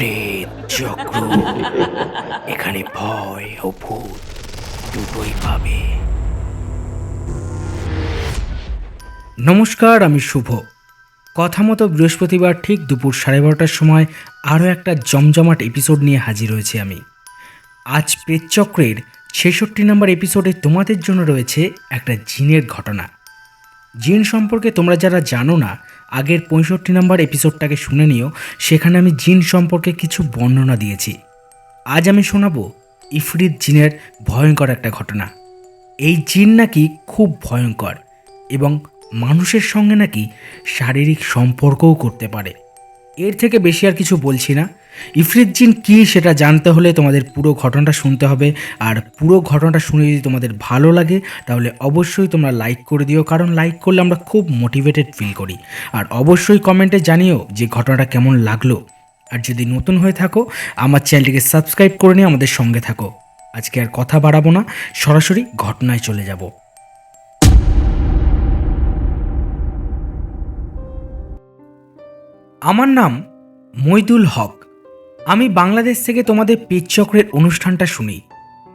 প্রেত চক্র এখানে ভয় ও ভূত দুটোই পাবে। নমস্কার, আমি শুভ। কথা মতো বৃহস্পতিবার ঠিক দুপুর 12:30টার সময় আরও একটা জমজমাট এপিসোড নিয়ে হাজির হয়েছি আমি। আজ প্রেতচক্রের 66 নম্বর এপিসোডে তোমাদের জন্য রয়েছে একটা জিনের ঘটনা। জিন সম্পর্কে তোমরা যারা জানো না, আগের 65 নম্বর এপিসোডটাকে শুনে নিও, সেখানে আমি জিন সম্পর্কে কিছু বর্ণনা দিয়েছি। আজ আমি শোনাবো ইফরিত জিনের ভয়ঙ্কর একটা ঘটনা। এই জিন নাকি খুব ভয়ঙ্কর এবং মানুষের সঙ্গে নাকি শারীরিক সম্পর্কও করতে পারে। এর থেকে বেশি আর কিছু বলছি না। ইফরিত জিন কী সেটা জানতে হলে তোমাদের পুরো ঘটনাটা শুনতে হবে। আর পুরো ঘটনাটা শুনে যদি তোমাদের ভালো লাগে তাহলে অবশ্যই তোমরা লাইক করে দিও, কারণ লাইক করলে আমরা খুব মোটিভেটেড ফিল করি। আর অবশ্যই কমেন্টে জানিও যে ঘটনাটা কেমন লাগলো। আর যদি নতুন হয়ে থাকো আমার চ্যানেলটিকে সাবস্ক্রাইব করে নিয়ে আমাদের সঙ্গে থাকো। আজকে আর কথা বাড়াবো না, সরাসরি ঘটনায় চলে যাব। আমার নাম মইদুল হক। আমি বাংলাদেশ থেকে তোমাদের প্রেতচক্রের অনুষ্ঠানটা শুনি,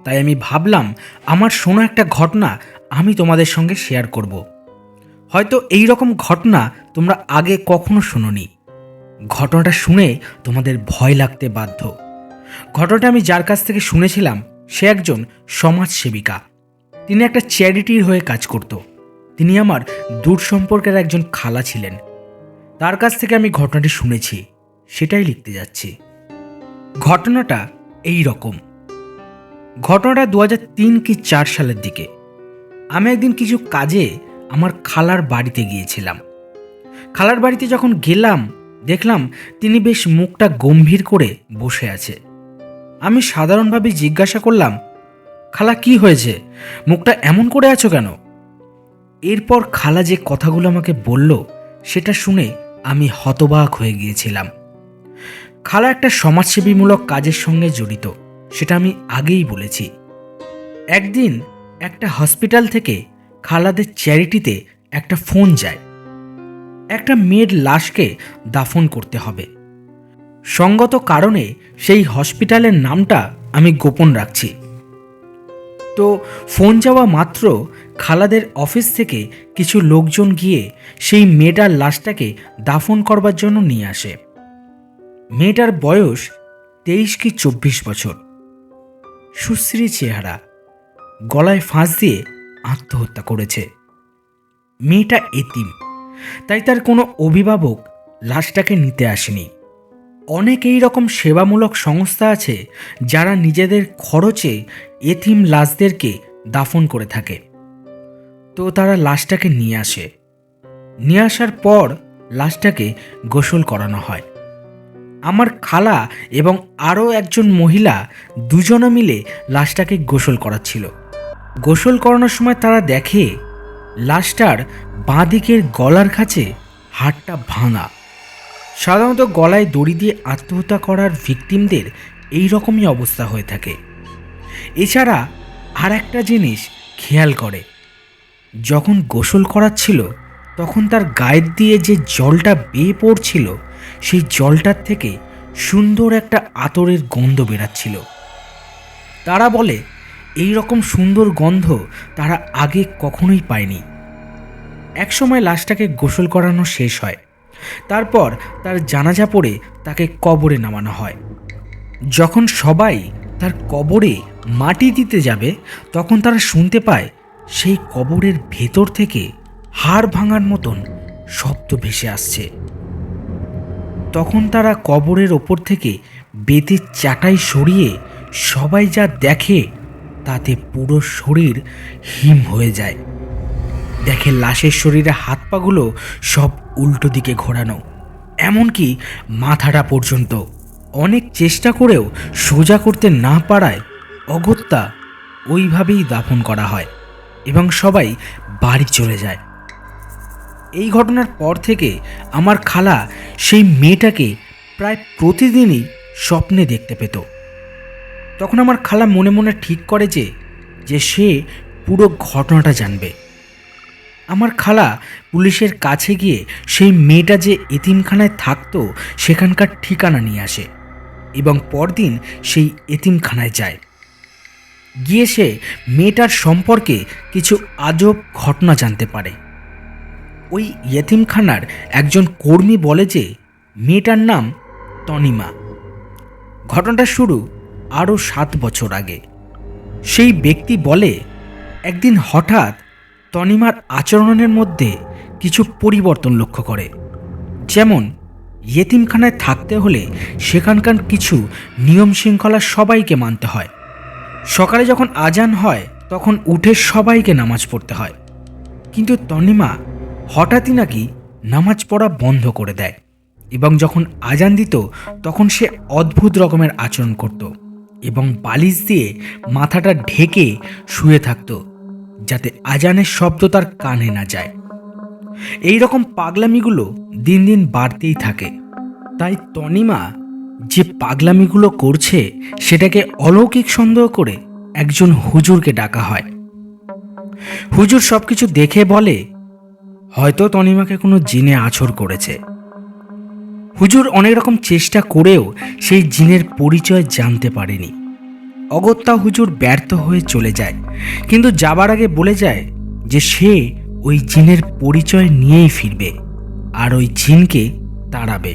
তাই আমি ভাবলাম আমার শোনা একটা ঘটনা আমি তোমাদের সঙ্গে শেয়ার করব। হয়তো এই রকম ঘটনা তোমরা আগে কখনো শোনোনি। ঘটনাটা শুনে তোমাদের ভয় লাগতে বাধ্য। ঘটনাটা আমি যার কাছ থেকে শুনেছিলাম সে একজন সমাজসেবিকা। তিনি একটা চ্যারিটির হয়ে কাজ করত। তিনি আমার দূর সম্পর্কের একজন খালা ছিলেন। তার কাছ থেকে আমি ঘটনাটি শুনেছি, সেটাই লিখতে যাচ্ছি। ঘটনাটা এই রকম। ঘটনাটা 2003 কি 4 সালের দিকে। আমি একদিন কিছু কাজে আমার খালার বাড়িতে গিয়েছিলাম। খালার বাড়িতে যখন গেলাম দেখলাম তিনি বেশ মুখটা গম্ভীর করে বসে আছে। আমি সাধারণভাবে জিজ্ঞাসা করলাম, খালা কি হয়েছে, মুখটা এমন করে আছো কেন? এরপর খালা যে কথাগুলো আমাকে বলল সেটা শুনে আমি হতবাক হয়ে গিয়েছিলাম। খালা একটা সমাজসেবীমূলক কাজের সঙ্গে জড়িত, সেটা আমি আগেই বলেছি। একদিন একটা হসপিটাল থেকে খালাদের চ্যারিটিতে একটা ফোন যায়। একটা মেয়ের লাশকে দাফন করতে হবে। সঙ্গত কারণে সেই হসপিটালের নামটা আমি গোপন রাখছি। তো ফোন যাওয়া মাত্র খালাদের অফিস থেকে কিছু লোকজন গিয়ে সেই মেয়েটার লাশটাকে দাফন করবার জন্য নিয়ে আসে। মেয়েটার বয়স 23 কি 24 বছর। সুশ্রী চেহারা, গলায় ফাঁস দিয়ে আত্মহত্যা করেছে। মেয়েটা এতিম, তাই তার কোনো অভিভাবক লাশটাকে নিতে আসেনি। অনেক এই রকম সেবামূলক সংস্থা আছে যারা নিজেদের খরচে এতিম লাশদেরকে দাফন করে থাকে। তো তারা লাশটাকে নিয়ে আসে। নিয়ে আসার পর লাশটাকে গোসল করানো হয়। আমার খালা এবং আরও একজন মহিলা দুজনে মিলে লাশটাকে গোসল করাচ্ছিল। গোসল করানোর সময় তারা দেখে লাশটার বাঁ দিকের গলার কাছে হাড়টা ভাঙা। সাধারণত গলায় দড়ি দিয়ে আত্মহত্যা করার ভিকটিমদের এই রকমই অবস্থা হয়ে থাকে। এছাড়া আর একটা জিনিস খেয়াল করে, যখন গোসল করাচ্ছিল তখন তার গায়ের দিয়ে যে জলটা বেয়ে পড়ছিল সেই জলটার থেকে সুন্দর একটা আতরের গন্ধ বেরাচ্ছিল। তারা বলে এই রকম সুন্দর গন্ধ তারা আগে কখনোই পায়নি। একসময় লাশটাকে গোসল করানো শেষ হয়। তারপর তার জানাজা পড়ে তাকে কবরে নামানো হয়। যখন সবাই তার কবরে মাটি দিতে যাবে তখন তারা শুনতে পায় সেই কবরের ভেতর থেকে হাড় ভাঙার মতন শব্দ ভেসে আসছে। তখন তারা কবরের ওপর থেকে বেতের চাটাই সরিয়ে সবাই যা দেখে তাতে পুরো শরীর হিম হয়ে যায়। দেখে লাশের শরীরে হাত পাগুলো সব উল্টো দিকে ঘোরানো, এমনকি মাথাটা পর্যন্ত। অনেক চেষ্টা করেও সোজা করতে না পারায় অগত্যা ওইভাবেই দাফন করা হয় এবং সবাই বাড়ি চলে যায়। এই ঘটনার পর থেকে আমার খালা সেই মেয়েটাকে প্রায় প্রতিদিনই স্বপ্নে দেখতে পেত। তখন আমার খালা মনে মনে ঠিক করে যে সে পুরো ঘটনাটা জানবে। আমার খালা পুলিশের কাছে গিয়ে সেই মেয়েটা যে এতিমখানায় থাকতো সেখানকার ঠিকানা নিয়ে আসে। এবং পরদিন সেই এতিমখানায় যায়। গিয়ে সে মেয়েটার সম্পর্কে কিছু আজব ঘটনা জানতে পারে। ওই ইয়েতিমখানার একজন কর্মী বলে যে মেয়েটার নাম তনিমা। ঘটনাটা শুরু আরও 7 বছর আগে। সেই ব্যক্তি বলে একদিন হঠাৎ তনিমার আচরণের মধ্যে কিছু পরিবর্তন লক্ষ্য করে। যেমন ইয়েতিমখানায় থাকতে হলে সেখানকার কিছু নিয়ম শৃঙ্খলা সবাইকে মানতে হয়। সকালে যখন আজান হয় তখন উঠে সবাইকে নামাজ পড়তে হয়। কিন্তু তনিমা হঠাৎই নাকি নামাজ পড়া বন্ধ করে দেয় এবং যখন আজান দিত তখন সে অদ্ভুত রকমের আচরণ করত এবং বালিশ দিয়ে মাথাটা ঢেকে শুয়ে থাকত যাতে আজানের শব্দ তার কানে না যায়। এই রকম পাগলামিগুলো দিন দিন বাড়তেই থাকে। তাই তনিমা যে পাগলামিগুলো করছে সেটাকে অলৌকিক সন্দেহ করে একজন হুজুরকে ডাকা হয়। হুজুর সবকিছু দেখে বলে হয়তো তনিমাকে কোনো জিনে আছর করেছে। হুজুর অনেক রকম চেষ্টা করেও সেই জিনের পরিচয় জানতে পারেনি। অগত্যা হুজুর ব্যর্থ হয়ে চলে যায়, কিন্তু যাবার আগে বলে যায় যে সে ওই জিনের পরিচয় নিয়েই ফিরবে আর ওই জিনকে তাড়াবে।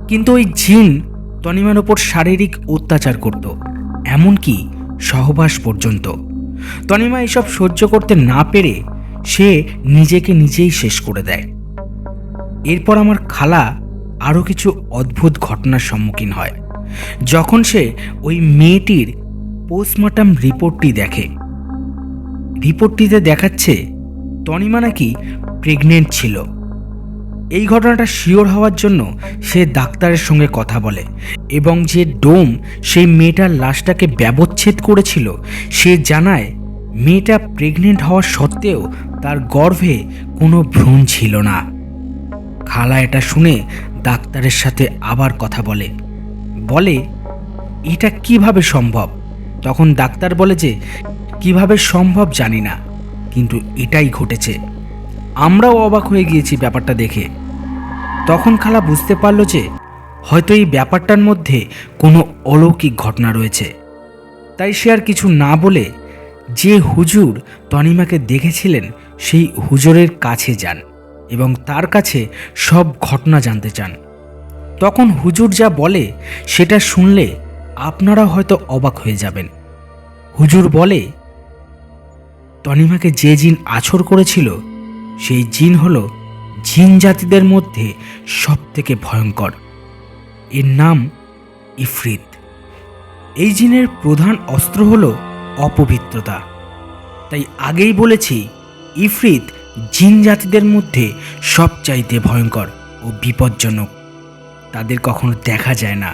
কিন্তু ওই জিন তনিমার ওপর শারীরিক অত্যাচার করত, এমনকি সহবাস পর্যন্ত। তনিমা এসব সহ্য করতে না পেরে সে নিজেকে নিজেই শেষ করে দেয়। এরপর আমার খালা আরও কিছু অদ্ভুত ঘটনার সম্মুখীন হয়। যখন সে ওই মেয়েটির পোস্টমর্টম রিপোর্টটি দেখে, রিপোর্টটিতে দেখাচ্ছে তনিমা নাকি প্রেগনেন্ট ছিল। এই ঘটনাটা শিওর হওয়ার জন্য সে ডাক্তারের সঙ্গে কথা বলে এবং যে ডোম সেই মেয়েটার লাশটাকে ব্যবচ্ছেদ করেছিল সে জানায় মেয়েটা প্রেগনেন্ট হওয়া সত্ত্বেও তার গর্ভে কোনো ভ্রূণ ছিল না। খালা এটা শুনে ডাক্তারের সাথে আবার কথা বলে, এটা কিভাবে সম্ভব? তখন ডাক্তার বলে যে কিভাবে সম্ভব জানি না, কিন্তু এটাই ঘটেছে। আমরাও অবাক হয়ে গিয়েছি ব্যাপারটা দেখে। তখন খালা বুঝতে পারলো যে হয়তো এই ব্যাপারটার মধ্যে কোনো অলৌকিক ঘটনা রয়েছে। তাই সে আর কিছু না বলে যে হুজুর তনিমাকে দেখেছিলেন সেই হুজুরের কাছে যান এবং তার কাছে সব ঘটনা জানতে চান। তখন হুজুর যা বলে সেটা শুনলে আপনারা হয়তো অবাক হয়ে যাবেন। হুজুর বলে তনিমাকে যে জিন আছর করেছিল সেই জিন হলো জিন জাতিদের মধ্যে সব থেকে ভয়ঙ্কর। এর নাম ইফরিত। এই জিনের প্রধান অস্ত্র হলো অপবিত্রতা। তাই আগেই বলেছি ইফরিত জিন জাতিদের মধ্যে সবচাইতে ভয়ঙ্কর ও বিপজ্জনক। তাদের কখনো দেখা যায় না,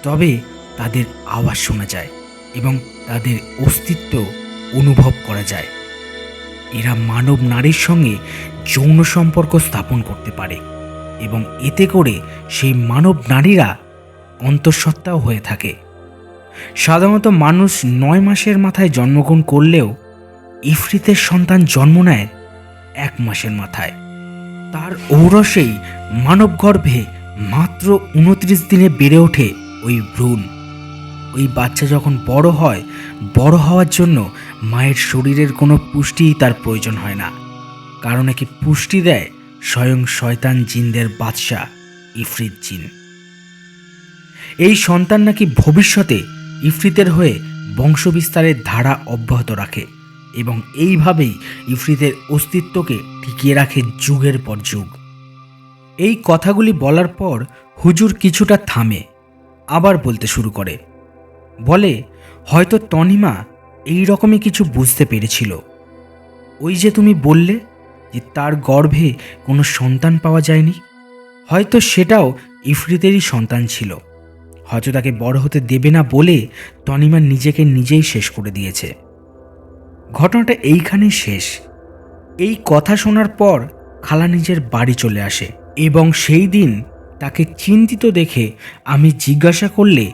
তবে তাদের আওয়াজ শোনা যায় এবং তাদের অস্তিত্ব অনুভব করা যায়। এরা মানব নারীর সঙ্গে যৌন সম্পর্ক স্থাপন করতে পারে এবং এতে করে সেই মানব নারীরা অন্তঃসত্ত্বাও হয়ে থাকে। সাধারণত মানুষ 9 মাসের মাথায় জন্মগ্রহণ করলেও ইফরিতের সন্তান জন্ম নেয় 1 মাসের মাথায়। তার ঔরসেই মানব গর্ভে মাত্র 29 দিনে বেড়ে ওঠে ওই ভ্রূণ। ওই বাচ্চা যখন বড় হয়, বড় হওয়ার জন্য মায়ের শরীরের কোনো পুষ্টিই তার প্রয়োজন হয় না, কারণ একে পুষ্টি দেয় স্বয়ং শয়তান জিনদের বাদশা ইফরিত জিন। এই সন্তান নাকি ভবিষ্যতে ইফরিতের হয়ে বংশবিস্তারের ধারা অব্যাহত রাখে এবং এইভাবেই ইফরিতের অস্তিত্বকে টিকিয়ে রাখে যুগের পর যুগ। এই কথাগুলি বলার পর হুজুর কিছুটা থামে, আবার বলতে শুরু করে, বলে হয়তো তনিমা এই রকমই কিছু বুঝতে পেরেছিল। ওই যে তুমি বললে যে তার গর্ভে কোনো সন্তান পাওয়া যায়নি, হয়তো সেটাও ইফরিতেরই সন্তান ছিল। হয়তো তাকে বড় হতে দেবে না বলে তনিমা নিজেকে নিজেই শেষ করে দিয়েছে। ঘটনাটা এইখানেই শেষ। এই কথা শোনার পর খালা নিজের বাড়ি চলে আসে এবং সেই দিন তাকে চিন্তিত দেখে আমি জিজ্ঞাসা করলে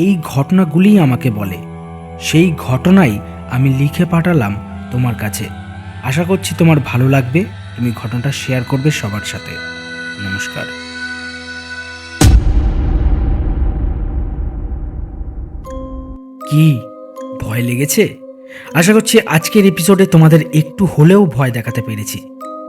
এই ঘটনাগুলিই আমাকে বলে। সেই ঘটনাই আমি লিখে পাঠালাম তোমার কাছে। আশা করছি তোমার ভালো লাগবে, তুমি ঘটনাটা শেয়ার করবে সবার সাথে। নমস্কার। কি ভয় লেগেছে? আশা করছি আজকের এপিসোডে তোমাদের একটু হলেও ভয় দেখাতে পেরেছি।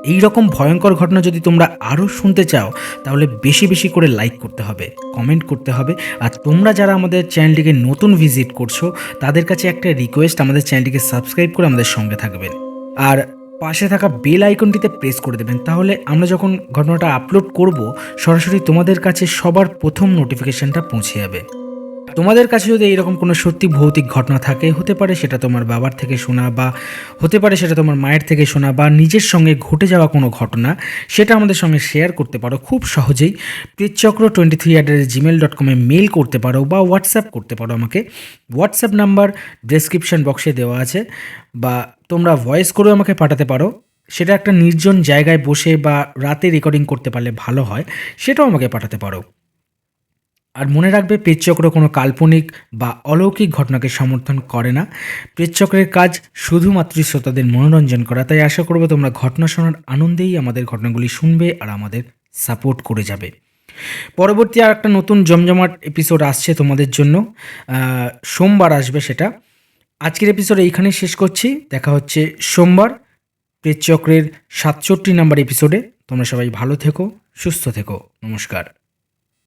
এই রকম ভয়ঙ্কর ঘটনা যদি তোমরা আরও শুনতে চাও তাহলে বেশি বেশি করে লাইক করতে হবে, কমেন্ট করতে হবে। আর তোমরা যারা আমাদের চ্যানেলটিকে নতুন ভিজিট করছো তাদের কাছে একটা রিকোয়েস্ট, আমাদের চ্যানেলটিকে সাবস্ক্রাইব করে আমাদের সঙ্গে থাকবেন। আর পাশে থাকা বেল আইকনটিতে প্রেস করে দেবেন, তাহলে আমরা যখন ঘটনাটা আপলোড করব সরাসরি তোমাদের কাছে সবার প্রথম নোটিফিকেশনটা পৌঁছে যাবে। তোমাদের কাছে যদি এইরকম কোনো সত্যি ভৌতিক ঘটনা থাকে, হতে পারে সেটা তোমার বাবার থেকে শোনা, বা হতে পারে সেটা তোমার মায়ের থেকে শোনা, বা নিজের সঙ্গে ঘটে যাওয়া কোনো ঘটনা, সেটা আমাদের সঙ্গে শেয়ার করতে পারো খুব সহজেই। প্রেতচক্র23@gmail.com মেল করতে পারো বা হোয়াটসঅ্যাপ করতে পারো আমাকে। হোয়াটসঅ্যাপ নাম্বার ডেসক্রিপশন বক্সে দেওয়া আছে, বা তোমরা ভয়েস করেও আমাকে পাঠাতে পারো। সেটা একটা নির্জন জায়গায় বসে বা রাতে রেকর্ডিং করতে পারলে ভালো হয়, সেটাও আমাকে পাঠাতে পারো। আর মনে রাখবে, প্রেতচক্র কোনো কাল্পনিক বা অলৌকিক ঘটনাকে সমর্থন করে না। প্রেতচক্রের কাজ শুধুমাত্র শ্রোতাদের মনোরঞ্জন করা। তাই আশা করবো তোমরা ঘটনা শোনার আনন্দেই আমাদের ঘটনাগুলি শুনবে আর আমাদের সাপোর্ট করে যাবে। পরবর্তী আর একটা নতুন জমজমাট এপিসোড আসছে তোমাদের জন্য, সোমবার আসবে সেটা। আজকের এপিসোড এইখানেই শেষ করছি, দেখা হচ্ছে সোমবার প্রেতচক্রের 67 নম্বর এপিসোডে। তোমরা সবাই ভালো থেকো, সুস্থ থেকো, নমস্কার।